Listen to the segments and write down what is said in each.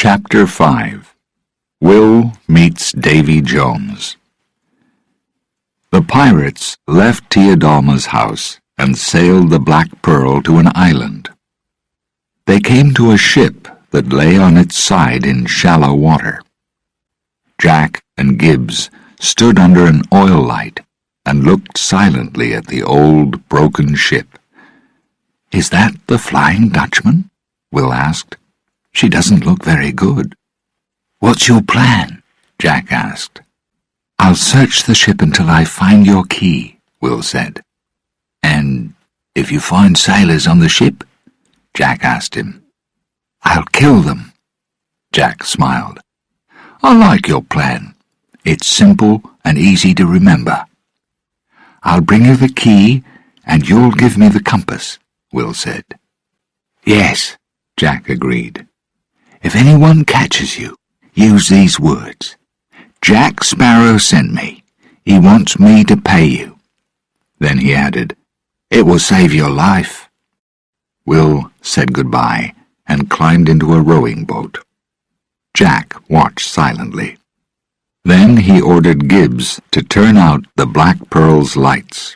Chapter 5. Will Meets Davy Jones. The pirates left Teodalma's house and sailed the Black Pearl to an island. They came to a ship that lay on its side in shallow water. Jack and Gibbs stood under an oil light and looked silently at the old, broken ship. "Is that the Flying Dutchman?" Will asked. "She doesn't look very good." "What's your plan?" Jack asked. "I'll search the ship until I find your key," Will said. "And if you find sailors on the ship?" Jack asked him. "I'll kill them." Jack smiled. "I like your plan. It's simple and easy to remember." "I'll bring you the key, and you'll give me the compass," Will said. "Yes," Jack agreed. "If anyone catches you, use these words. 'Jack Sparrow sent me. He wants me to pay you.'" Then he added, "It will save your life." Will said goodbye and climbed into a rowing boat. Jack watched silently. Then he ordered Gibbs to turn out the Black Pearl's lights.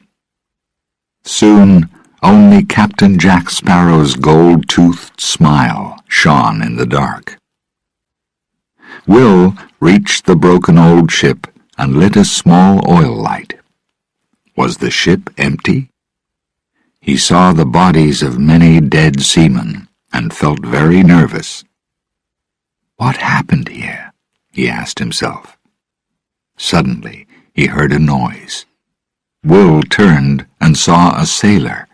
Soon only Captain Jack Sparrow's gold-toothed smile shone in the dark. Will reached the broken old ship and lit a small oil light. Was the ship empty? He saw the bodies of many dead seamen and felt very nervous. "What happened here?" he asked himself. Suddenly he heard a noise. Will turned and saw a sailor.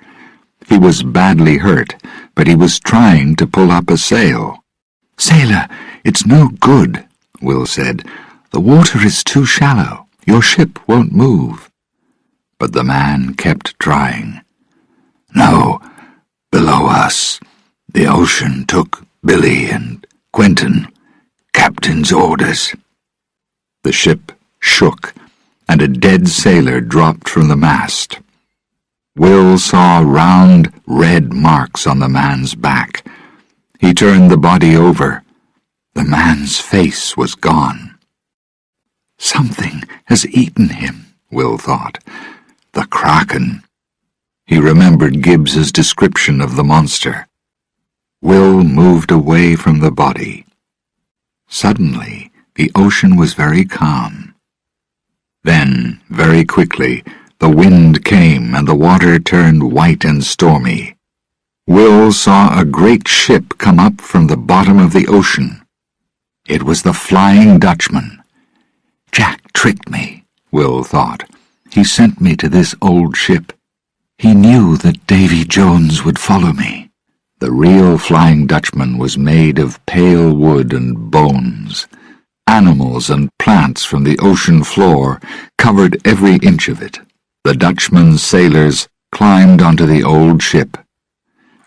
He was badly hurt, but he was trying to pull up a sail. "Sailor, it's no good," Will said. "The water is too shallow. Your ship won't move." But the man kept trying. "No, below us. The ocean took Billy and Quentin. Captain's orders." The ship shook, and a dead sailor dropped from the mast. Will saw round, red marks on the man's back. He turned the body over. The man's face was gone. "Something has eaten him," Will thought. "The Kraken." He remembered Gibbs's description of the monster. Will moved away from the body. Suddenly, the ocean was very calm. Then, very quickly, the wind came and the water turned white and stormy. Will saw a great ship come up from the bottom of the ocean. It was the Flying Dutchman. "Jack tricked me," Will thought. "He sent me to this old ship. He knew that Davy Jones would follow me." The real Flying Dutchman was made of pale wood and bones. Animals and plants from the ocean floor covered every inch of it. The Dutchman's sailors climbed onto the old ship.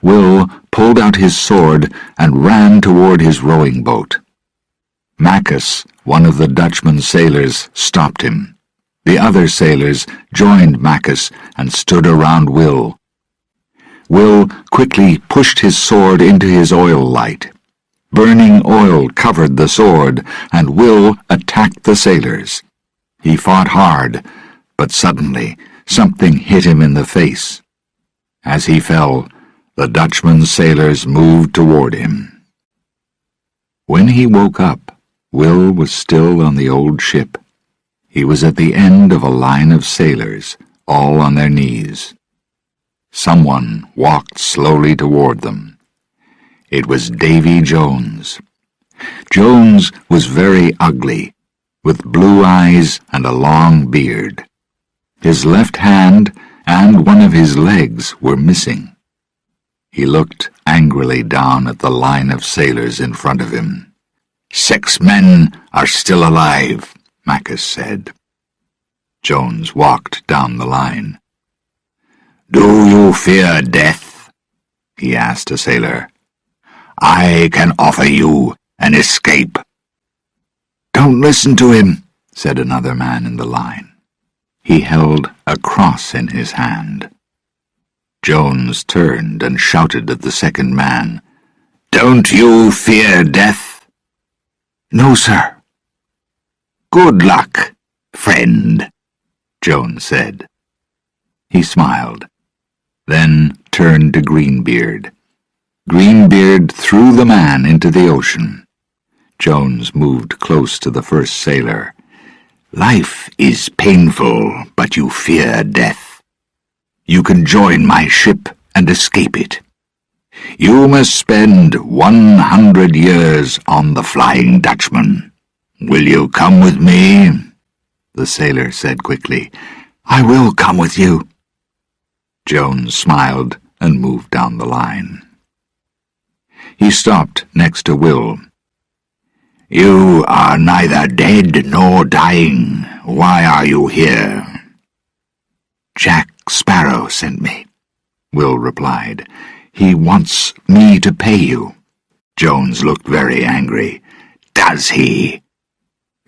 Will pulled out his sword and ran toward his rowing boat. Macus, one of the Dutchman's sailors, stopped him. The other sailors joined Macus and stood around Will. Will quickly pushed his sword into his oil light. Burning oil covered the sword, and Will attacked the sailors. He fought hard, but suddenly something hit him in the face. As he fell, the Dutchman's sailors moved toward him. When he woke up, Will was still on the old ship. He was at the end of a line of sailors, all on their knees. Someone walked slowly toward them. It was Davy Jones. Jones was very ugly, with blue eyes and a long beard. His left hand and one of his legs were missing. He looked angrily down at the line of sailors in front of him. "6 men are still alive," Macus said. Jones walked down the line. "Do you fear death?" he asked a sailor. "I can offer you an escape." "Don't listen to him," said another man in the line. He held a cross in his hand. Jones turned and shouted at the second man, "Don't you fear death?" "No, sir." "Good luck, friend," Jones said. He smiled, then turned to Greenbeard. Greenbeard threw the man into the ocean. Jones moved close to the first sailor. "Life is painful, but you fear death. You can join my ship and escape it. You must spend 100 years on the Flying Dutchman. Will you come with me?" The sailor said quickly, "I will come with you." Jones smiled and moved down the line. He stopped next to Will. "You are neither dead nor dying. Why are you here?" "Jack Sparrow sent me," Will replied. "He wants me to pay you." Jones looked very angry. "Does he?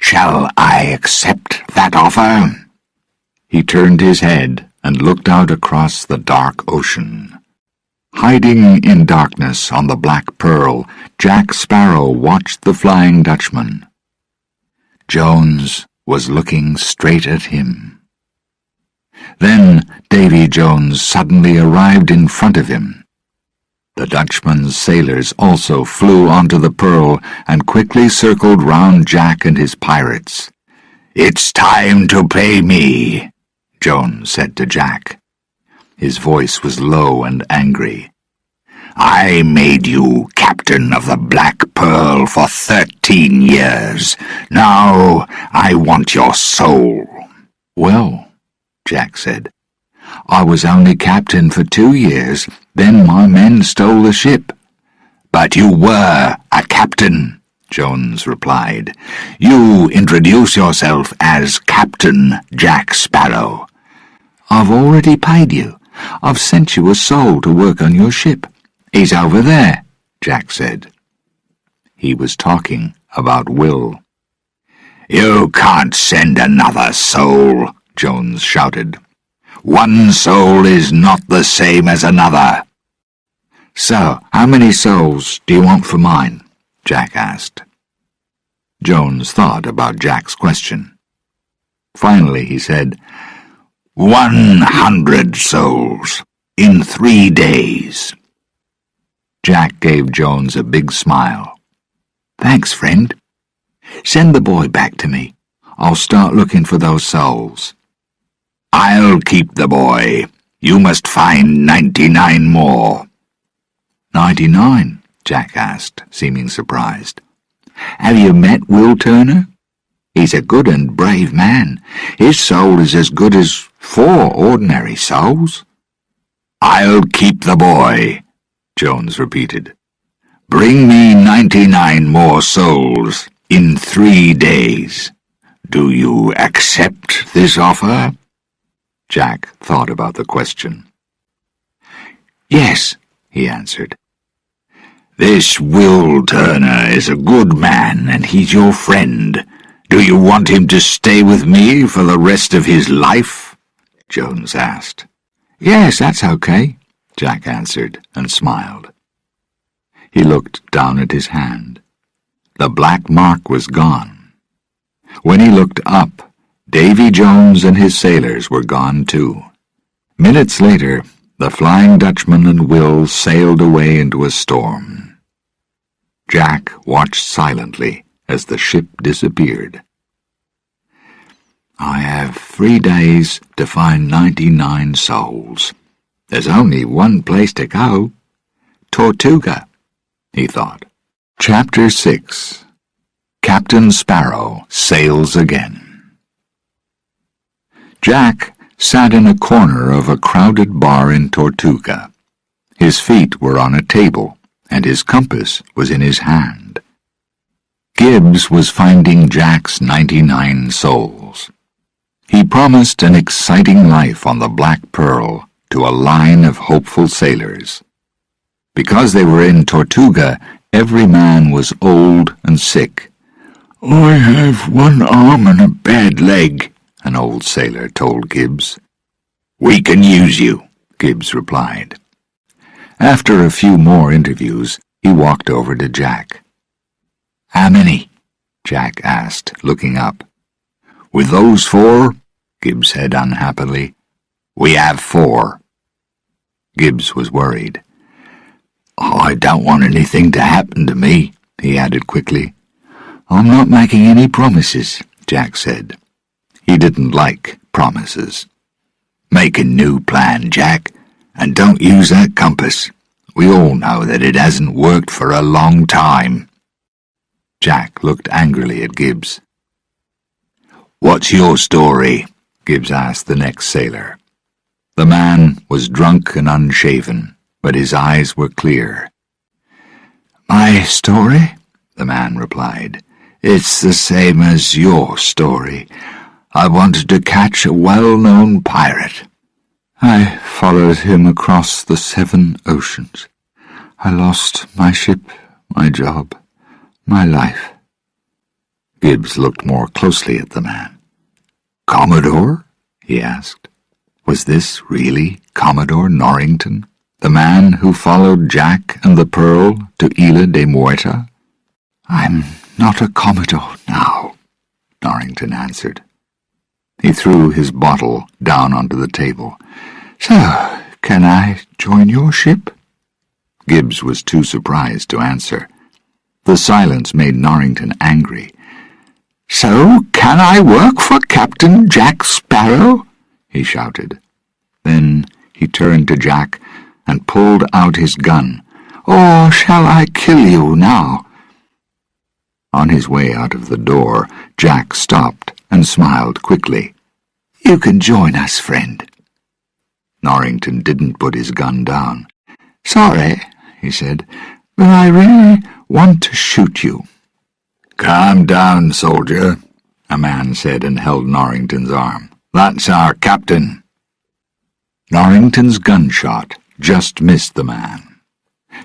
Shall I accept that offer?" He turned his head and looked out across the dark ocean. Hiding in darkness on the Black Pearl, Jack Sparrow watched the Flying Dutchman. Jones was looking straight at him. Then Davy Jones suddenly arrived in front of him. The Dutchman's sailors also flew onto the Pearl and quickly circled round Jack and his pirates. "It's time to pay me," Jones said to Jack. His voice was low and angry. "I made you captain of the Black Pearl for 13 years. Now I want your soul." "Well," Jack said, "I was only captain for 2 years, then my men stole the ship." "But you were a captain," Jones replied. "You introduce yourself as Captain Jack Sparrow." "I've already paid you. I've sent you a soul to work on your ship." "He's over there," Jack said. He was talking about Will. "You can't send another soul," Jones shouted. "One soul is not the same as another." "So, how many souls do you want for mine?" Jack asked. Jones thought about Jack's question. Finally he said, 100 souls, in 3 days. Jack gave Jones a big smile. "Thanks, friend. Send the boy back to me. I'll start looking for those souls." "I'll keep the boy. You must find 99 more." 99? Jack asked, seeming surprised. "Have you met Will Turner? He's a good and brave man. His soul is as good as 4 ordinary souls." "I'll keep the boy," Jones repeated. "Bring me 99 more souls in 3 days. Do you accept this offer?" Jack thought about the question. "Yes," he answered. "This Will Turner is a good man, and he's your friend. Do you want him to stay with me for the rest of his life?" Jones asked. "Yes, that's okay," Jack answered and smiled. He looked down at his hand. The black mark was gone. When he looked up, Davy Jones and his sailors were gone too. Minutes later, the Flying Dutchman and Will sailed away into a storm. Jack watched silently as the ship disappeared. "I have 3 days to find 99 souls. There's only one place to go. Tortuga," he thought. Chapter 6. Captain Sparrow Sails Again. Jack sat in a corner of a crowded bar in Tortuga. His feet were on a table, and his compass was in his hand. Gibbs was finding Jack's 99 souls. He promised an exciting life on the Black Pearl to a line of hopeful sailors. Because they were in Tortuga, every man was old and sick. "I have 1 arm and a bad leg," an old sailor told Gibbs. "We can use you," Gibbs replied. After a few more interviews, he walked over to Jack. "How many?" Jack asked, looking up. With those 4? Gibbs said unhappily. We have 4. Gibbs was worried. I don't want anything to happen to me, he added quickly. I'm not making any promises, Jack said. He didn't like promises. Make a new plan, Jack, and don't use that compass. We all know that it hasn't worked for a long time. Jack looked angrily at Gibbs. What's your story? Gibbs asked the next sailor. The man was drunk and unshaven, but his eyes were clear. My story? The man replied. It's the same as your story. I wanted to catch a well-known pirate. I followed him across the 7 oceans. I lost my ship, my job, my life. Gibbs looked more closely at the man. Commodore? He asked. Was this really Commodore Norrington, the man who followed Jack and the Pearl to Isla de Muerta? I'm not a Commodore now, Norrington answered. He threw his bottle down onto the table. So, can I join your ship? Gibbs was too surprised to answer. The silence made Norrington angry. So, can I work for Captain Jack Sparrow? He shouted. Then he turned to Jack and pulled out his gun. Or shall I kill you now? On his way out of the door, Jack stopped and smiled quickly. You can join us, friend. Norrington didn't put his gun down. Sorry, he said, but I really want to shoot you. Calm down, soldier, a man said and held Norrington's arm. That's our captain. Norrington's gunshot just missed the man.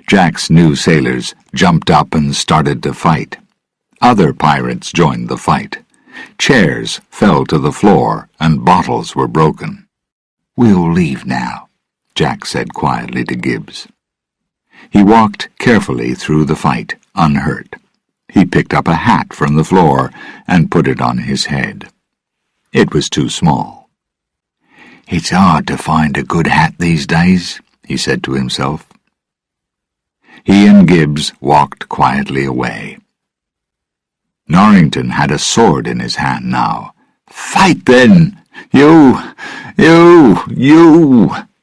Jack's new sailors jumped up and started to fight. Other pirates joined the fight. Chairs fell to the floor and bottles were broken. We'll leave now, Jack said quietly to Gibbs. He walked carefully through the fight, unhurt. He picked up a hat from the floor and put it on his head. It was too small. It's hard to find a good hat these days, he said to himself. He and Gibbs walked quietly away. Norrington had a sword in his hand now. Fight then! You!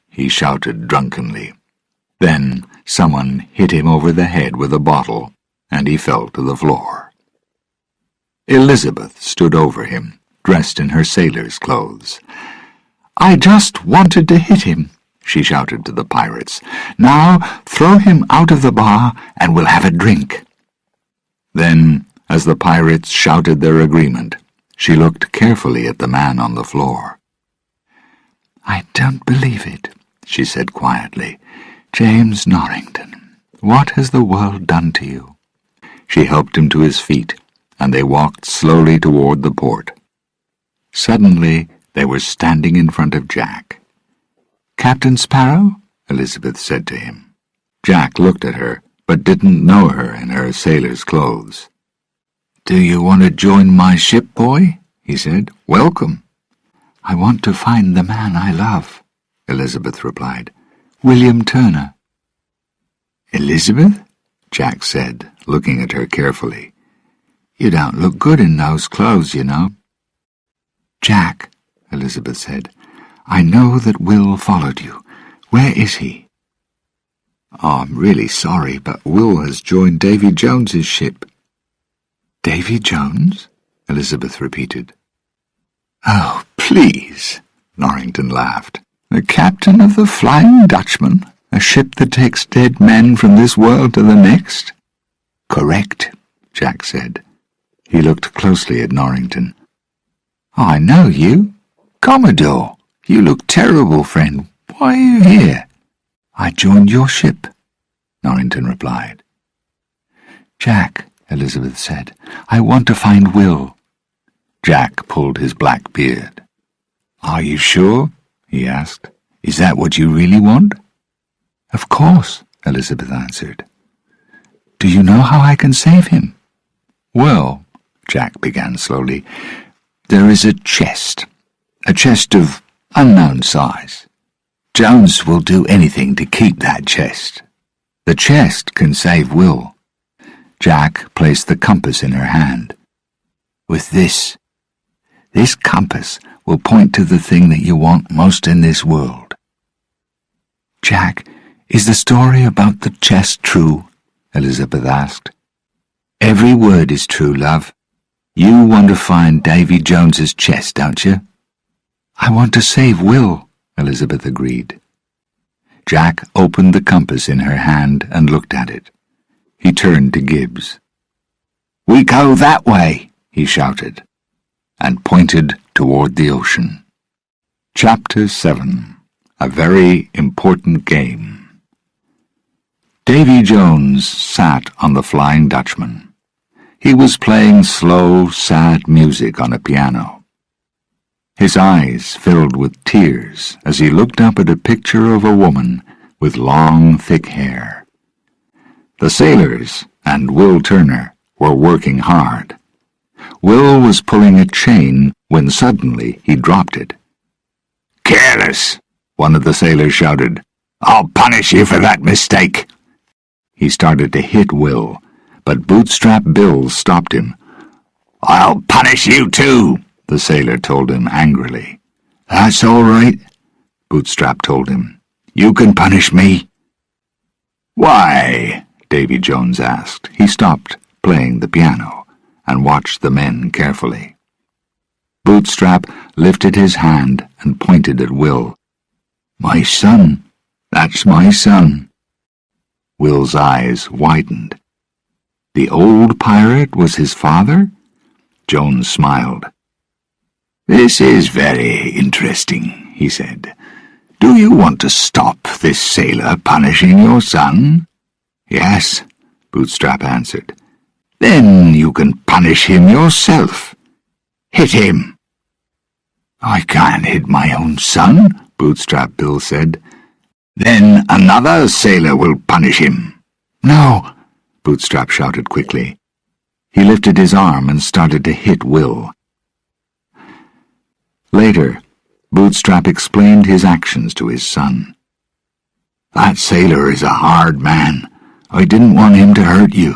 He shouted drunkenly. Then someone hit him over the head with a bottle, and he fell to the floor. Elizabeth stood over him, dressed in her sailor's clothes. I just wanted to hit him, she shouted to the pirates. Now throw him out of the bar and we'll have a drink. Then, as the pirates shouted their agreement, she looked carefully at the man on the floor. I don't believe it, she said quietly. James Norrington, what has the world done to you? She helped him to his feet, and they walked slowly toward the port. Suddenly, they were standing in front of Jack. Captain Sparrow? Elizabeth said to him. Jack looked at her, but didn't know her in her sailor's clothes. Do you want to join my ship, boy? He said. Welcome. I want to find the man I love, Elizabeth replied. William Turner. Elizabeth? Jack said, looking at her carefully. You don't look good in those clothes, you know. Jack, Elizabeth said, I know that Will followed you. Where is he? Oh, I'm really sorry, but Will has joined Davy Jones's ship. Davy Jones? Elizabeth repeated. Oh, please, Norrington laughed. The captain of the Flying Dutchman, a ship that takes dead men from this world to the next? Correct, Jack said. He looked closely at Norrington. I know you. Commodore, you look terrible, friend. Why are you here? I joined your ship, Norrington replied. Jack, Elizabeth said, I want to find Will. Jack pulled his black beard. Are you sure? He asked. Is that what you really want? Of course, Elizabeth answered. Do you know how I can save him? Well, Jack began slowly, "there is a chest of unknown size. Jones will do anything to keep that chest. The chest can save Will." Jack placed the compass in her hand. "With this compass will point to the thing that you want most in this world." "Jack, is the story about the chest true?" Elizabeth asked. "Every word is true, love. You want to find Davy Jones's chest, don't you?" "I want to save Will," Elizabeth agreed. Jack opened the compass in her hand and looked at it. He turned to Gibbs. "We go that way," he shouted, and pointed toward the ocean. Chapter 7. A Very Important Game. Davy Jones sat on the Flying Dutchman. He was playing slow, sad music on a piano. His eyes filled with tears as he looked up at a picture of a woman with long, thick hair. The sailors and Will Turner were working hard. Will was pulling a chain when suddenly he dropped it. "Careless!" one of the sailors shouted. "I'll punish you for that mistake." He started to hit Will, but Bootstrap Bill stopped him. "I'll punish you too," the sailor told him angrily. "That's all right," Bootstrap told him. "You can punish me." "Why?" Davy Jones asked. He stopped playing the piano and watched the men carefully. Bootstrap lifted his hand and pointed at Will. "My son, that's my son." Will's eyes widened. The old pirate was his father? Jones smiled. "This is very interesting," he said. "Do you want to stop this sailor punishing your son?" "Yes," Bootstrap answered. "Then you can punish him yourself. Hit him." "I can't hit my own son," Bootstrap Bill said. "Then another sailor will punish him." "No," Bootstrap shouted quickly. He lifted his arm and started to hit Will. Later, Bootstrap explained his actions to his son. "That sailor is a hard man. I didn't want him to hurt you."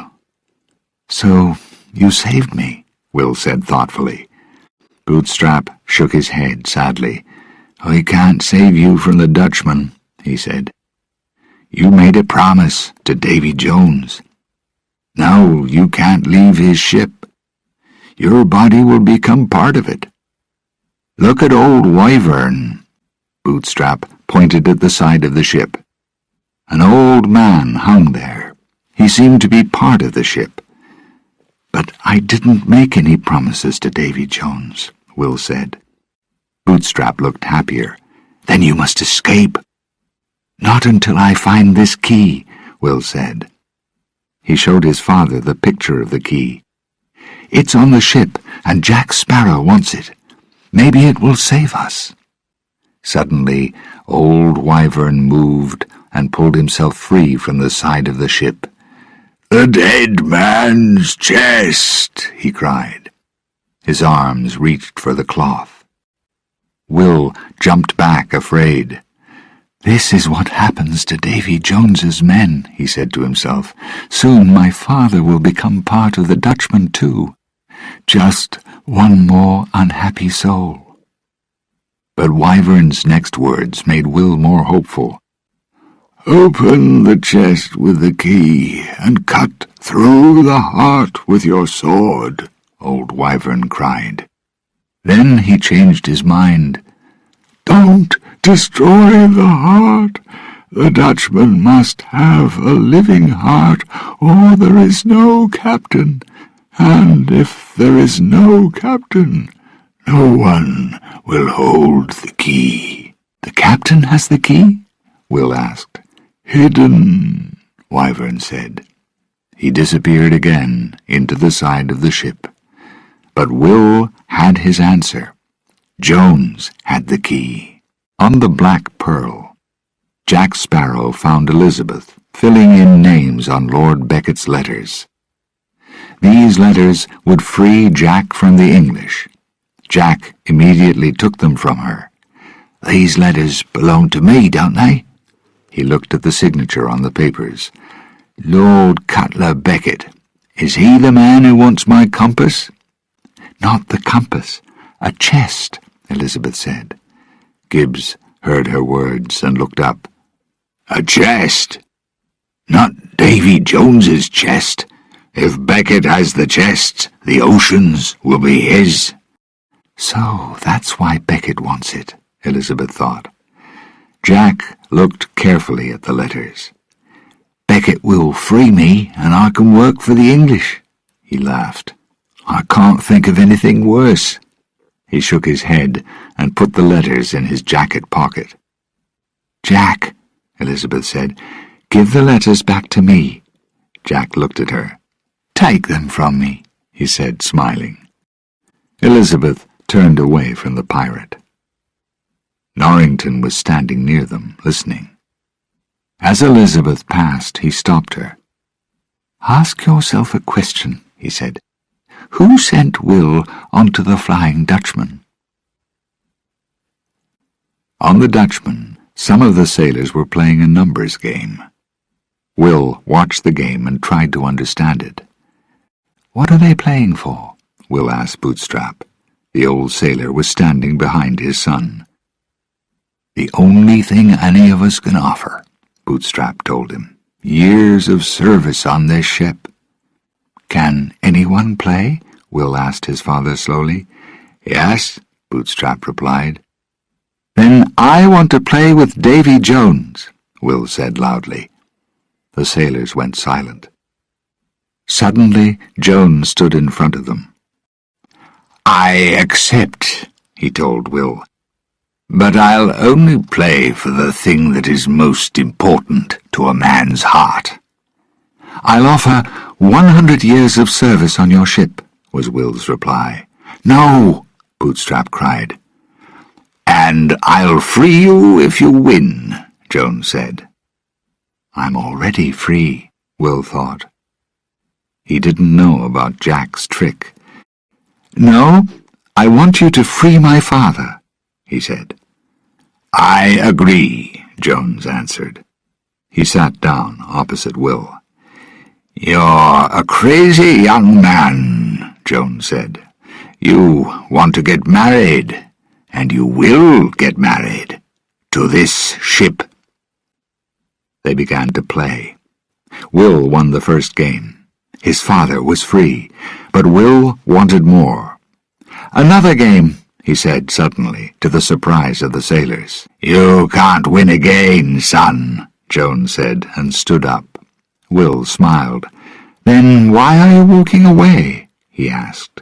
"So you saved me," Will said thoughtfully. Bootstrap shook his head sadly. "I can't save you from the Dutchman," he said. "You made a promise to Davy Jones. Now you can't leave his ship. Your body will become part of it. Look at old Wyvern." Bootstrap pointed at the side of the ship. An old man hung there. He seemed to be part of the ship. "But I didn't make any promises to Davy Jones," Will said. Bootstrap looked happier. "Then you must escape." "Not until I find this key," Will said. He showed his father the picture of the key. "It's on the ship, and Jack Sparrow wants it. Maybe it will save us." Suddenly, old Wyvern moved and pulled himself free from the side of the ship. "The dead man's chest!" he cried. His arms reached for the cloth. Will jumped back, afraid. "This is what happens to Davy Jones's men," he said to himself. "Soon my father will become part of the Dutchman too. Just one more unhappy soul." But Wyvern's next words made Will more hopeful. "Open the chest with the key, and cut through the heart with your sword," old Wyvern cried. Then he changed his mind. "Don't destroy the heart. The Dutchman must have a living heart, or there is no captain. And if there is no captain, no one will hold the key." "The captain has the key?" Will asked. "Hidden," Wyvern said. He disappeared again into the side of the ship. But Will had his answer. Jones had the key. On the Black Pearl, Jack Sparrow found Elizabeth filling in names on Lord Becket's letters. These letters would free Jack from the English. Jack immediately took them from her. "These letters belong to me, don't they?" He looked at the signature on the papers. "Lord Cutler Becket. Is he the man who wants my compass?" "Not the compass. A chest," Elizabeth said. Gibbs heard her words and looked up. "A chest? Not Davy Jones's chest. If Becket has the chest, the oceans will be his." "So that's why Becket wants it," Elizabeth thought. Jack looked carefully at the letters. "Becket will free me, and I can work for the English." He laughed. "I can't think of anything worse." He shook his head and put the letters in his jacket pocket. "Jack," Elizabeth said, "give the letters back to me." Jack looked at her. "Take them from me," he said, smiling. Elizabeth turned away from the pirate. Norrington was standing near them, listening. As Elizabeth passed, he stopped her. "Ask yourself a question," he said. "Who sent Will onto the Flying Dutchman?" On the Dutchman, some of the sailors were playing a numbers game. Will watched the game and tried to understand it. "What are they playing for?" Will asked Bootstrap. The old sailor was standing behind his son. "The only thing any of us can offer," Bootstrap told him. "Years of service on this ship." "Can anyone play?" Will asked his father slowly. "Yes," Bootstrap replied. "Then I want to play with Davy Jones," Will said loudly. The sailors went silent. Suddenly, Jones stood in front of them. "I accept," he told Will, "but I'll only play for the thing that is most important to a man's heart." "I'll offer 100 years of service on your ship," was Will's reply. "No," Bootstrap cried. "And I'll free you if you win," Jones said. "I'm already free," Will thought. He didn't know about Jack's trick. "No, I want you to free my father," he said. "I agree," Jones answered. He sat down opposite Will. "You're a crazy young man," Jones said. "You want to get married, and you will get married, to this ship." They began to play. Will won the first game. His father was free, but Will wanted more. "Another game," he said suddenly, to the surprise of the sailors. "You can't win again, son," Jones said, and stood up. Will smiled. "Then why are you walking away?" he asked.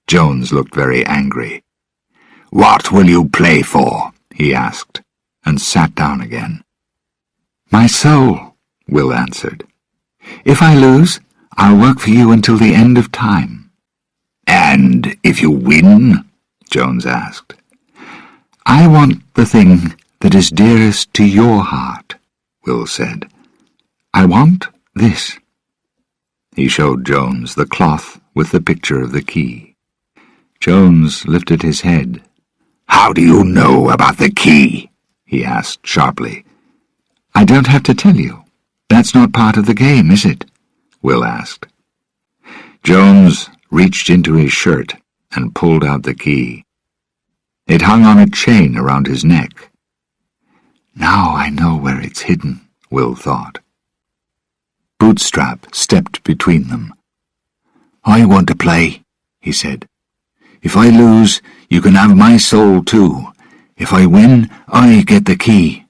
Jones looked very angry. "What will you play for?" he asked, and sat down again. "My soul," Will answered. "If I lose, I'll work for you until the end of time." "And if you win?" Jones asked. "I want the thing that is dearest to your heart," Will said. "I want this." He showed Jones the cloth with the picture of the key. Jones lifted his head. "How do you know about the key?" he asked sharply. "I don't have to tell you. That's not part of the game, is it?" Will asked. Jones reached into his shirt and pulled out the key. It hung on a chain around his neck. "Now I know where it's hidden," Will thought. Bootstrap stepped between them. "I want to play," he said. "If I lose, you can have my soul too. If I win, I get the key."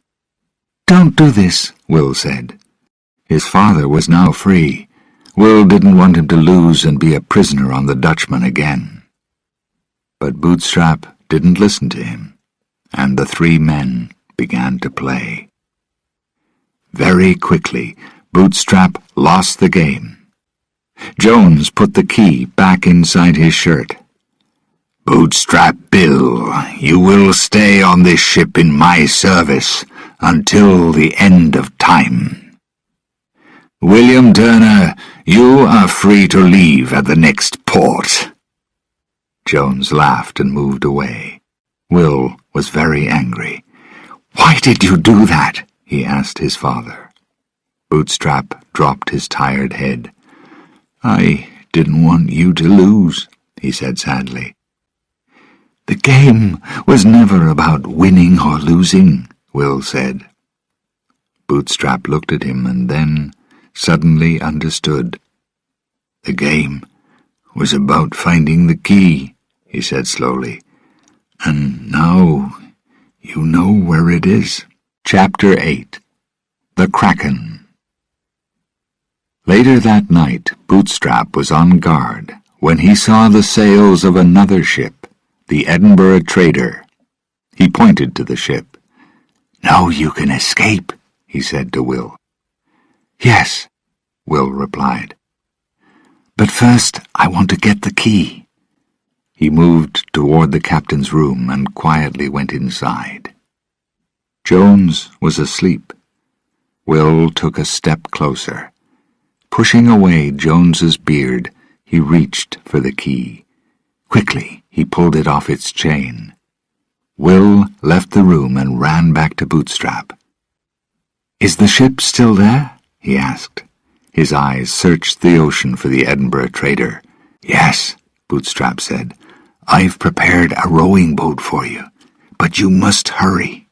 "Don't do this," Will said. His father was now free. Will didn't want him to lose and be a prisoner on the Dutchman again. But Bootstrap didn't listen to him, and the three men began to play. Very quickly, Bootstrap lost the game. Jones put the key back inside his shirt. "Bootstrap Bill, you will stay on this ship in my service until the end of time." "William Turner, you are free to leave at the next port." Jones laughed and moved away. Will was very angry. "Why did you do that?" he asked his father. Bootstrap dropped his tired head. "I didn't want you to lose," he said sadly. "The game was never about winning or losing," Will said. Bootstrap looked at him and then suddenly understood. "The game was about finding the key," he said slowly. "And now you know where it is." Chapter 8. The Kraken. Later that night, Bootstrap was on guard when he saw the sails of another ship, the Edinburgh Trader. He pointed to the ship. "Now you can escape," he said to Will. "Yes," Will replied. "But first I want to get the key." He moved toward the captain's room and quietly went inside. Jones was asleep. Will took a step closer. Pushing away Jones's beard, he reached for the key. Quickly, he pulled it off its chain. Will left the room and ran back to Bootstrap. "Is the ship still there?" he asked. His eyes searched the ocean for the Edinburgh Trader. "Yes," Bootstrap said. "I've prepared a rowing boat for you, but you must hurry."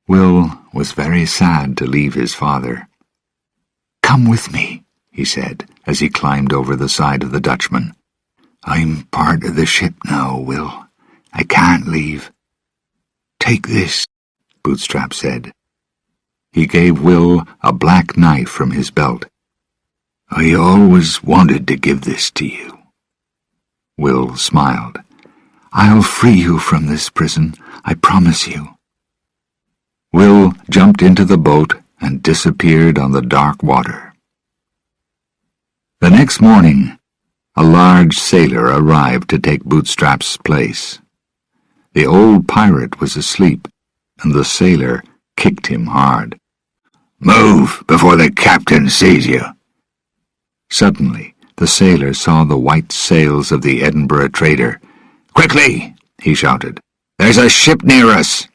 Will was very sad to leave his father. "Come with me," he said, as he climbed over the side of the Dutchman. "I'm part of the ship now, Will. I can't leave." "Take this," Bootstrap said. He gave Will a black knife from his belt. "I always wanted to give this to you." Will smiled. "I'll free you from this prison, I promise you." Will jumped into the boat and disappeared on the dark water. The next morning, a large sailor arrived to take Bootstrap's place. The old pirate was asleep, and the sailor kicked him hard. "Move before the captain sees you." Suddenly, the sailor saw the white sails of the Edinburgh Trader. "Quickly!" he shouted. "There's a ship near us!"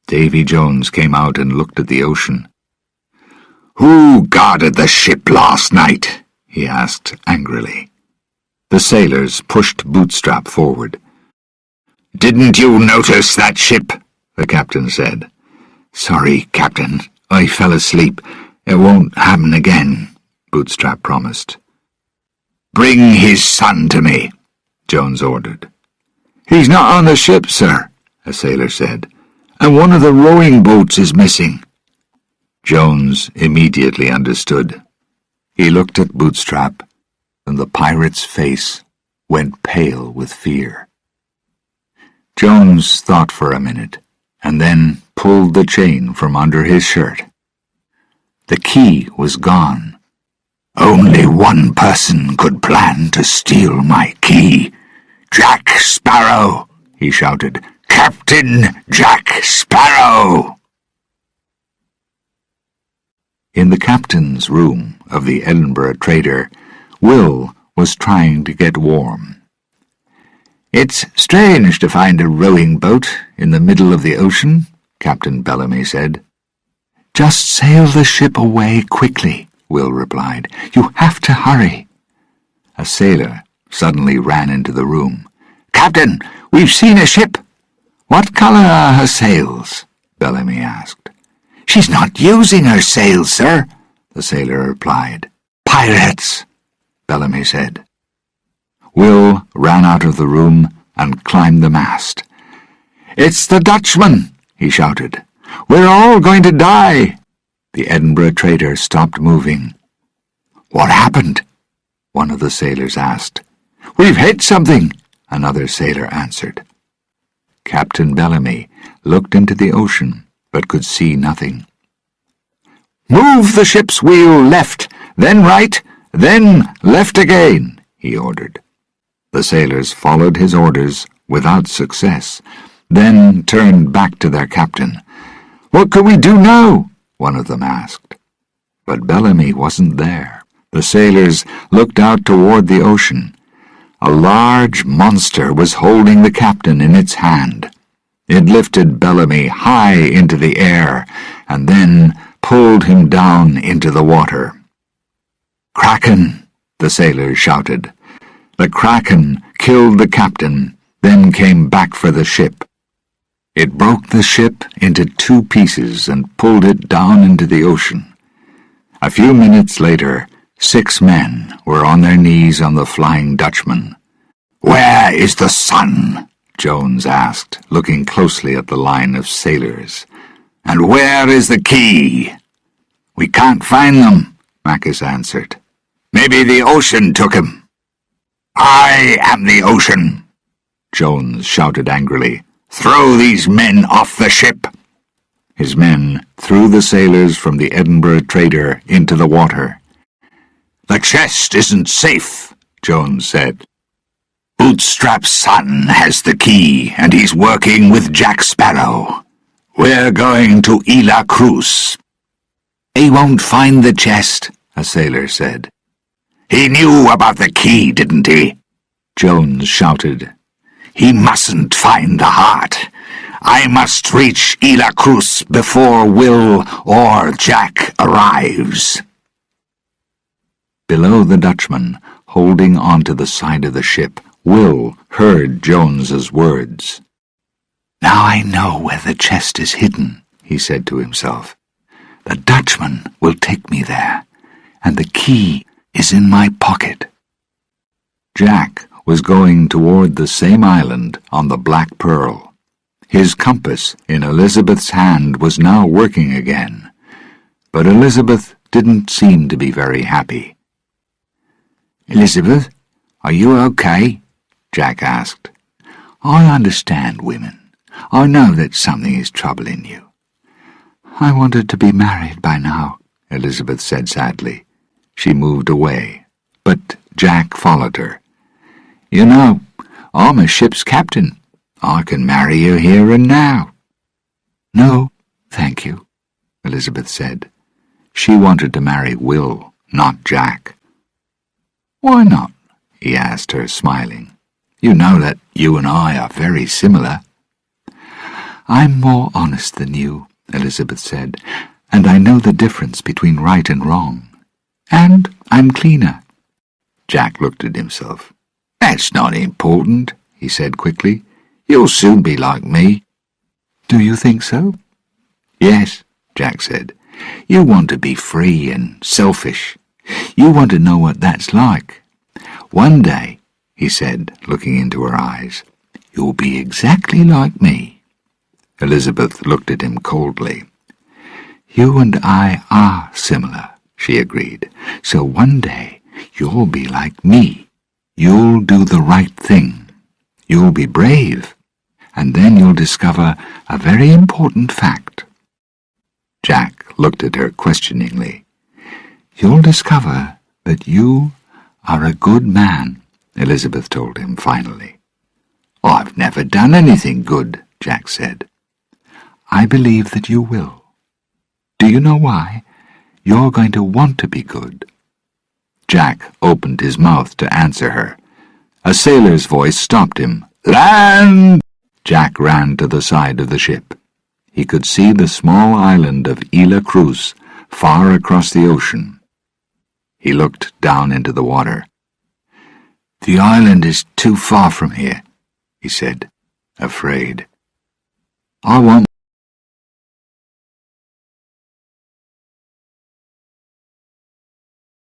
Davy Jones came out and looked at the ocean. "Who guarded the ship last night?" he asked angrily. The sailors pushed Bootstrap forward. "Didn't you notice that ship?" the captain said. "Sorry, Captain. I fell asleep. It won't happen again," Bootstrap promised. "Bring his son to me," Jones ordered. "He's not on the ship, sir," a sailor said, "and one of the rowing boats is missing." Jones immediately understood. He looked at Bootstrap, and the pirate's face went pale with fear. Jones thought for a minute, and then pulled the chain from under his shirt. The key was gone. "Only one person could plan to steal my key. Jack Sparrow!" he shouted. "Captain Jack Sparrow!" In the captain's room of the Edinburgh Trader, Will was trying to get warm. "It's strange to find a rowing boat in the middle of the ocean," Captain Bellamy said. "Just sail the ship away quickly," Will replied. "You have to hurry." A sailor suddenly ran into the room. "Captain, we've seen a ship." "What colour are her sails?" Bellamy asked. "She's not using her sails, sir," the sailor replied. "Pirates," Bellamy said. Will ran out of the room and climbed the mast. "It's the Dutchman," he shouted. "We're all going to die." The Edinburgh Trader stopped moving. "What happened?" one of the sailors asked. "We've hit something," another sailor answered. Captain Bellamy looked into the ocean, but could see nothing. "Move the ship's wheel left, then right, then left again," he ordered. The sailors followed his orders without success, then turned back to their captain. "What can we do now?" one of them asked. But Bellamy wasn't there. The sailors looked out toward the ocean. A large monster was holding the captain in its hand. It lifted Bellamy high into the air and then pulled him down into the water. "Kraken!" the sailors shouted. The Kraken killed the captain, then came back for the ship. It broke the ship into 2 pieces and pulled it down into the ocean. A few minutes later, 6 men were on their knees on the Flying Dutchman. "Where is the sun?" Jones asked, looking closely at the line of sailors. "And where is the key?" "We can't find them," Mackes answered. "Maybe the ocean took him." "I am the ocean," Jones shouted angrily. "Throw these men off the ship." His men threw the sailors from the Edinburgh trader into the water. "The chest isn't safe," Jones said. "Bootstrap's son has the key, and he's working with Jack Sparrow. We're going to Isla Cruz." "He won't find the chest," a sailor said. "He knew about the key, didn't he?" Jones shouted. "He mustn't find the heart. I must reach Isla Cruz before Will or Jack arrives." Below the Dutchman, holding onto the side of the ship, Will heard Jones's words. "Now I know where the chest is hidden," he said to himself. "The Dutchman will take me there, and the key is in my pocket." Jack was going toward the same island on the Black Pearl. His compass in Elizabeth's hand was now working again, but Elizabeth didn't seem to be very happy. "Elizabeth, are you okay?" Jack asked. "I understand women. I know that something is troubling you." "I wanted to be married by now," Elizabeth said sadly. She moved away, but Jack followed her. "You know, I'm a ship's captain. I can marry you here and now." "No, thank you," Elizabeth said. She wanted to marry Will, not Jack. "Why not?" he asked her, smiling. "You know that you and I are very similar." "I'm more honest than you," Elizabeth said, "and I know the difference between right and wrong. And I'm cleaner." Jack looked at himself. "That's not important," he said quickly. "You'll soon be like me." "Do you think so?" "Yes," Jack said. "You want to be free and selfish. You want to know what that's like. One day," he said, looking into her eyes, "you'll be exactly like me." Elizabeth looked at him coldly. "You and I are similar," she agreed. "So one day you'll be like me. You'll do the right thing. You'll be brave. And then you'll discover a very important fact." Jack looked at her questioningly. "You'll discover that you are a good man," Elizabeth told him finally. "I've never done anything good," Jack said. "I believe that you will. Do you know why? You're going to want to be good." Jack opened his mouth to answer her. A sailor's voice stopped him. "Land!" Jack ran to the side of the ship. He could see the small island of Isla Cruz far across the ocean. He looked down into the water. "The island is too far from here," he said, afraid. "I want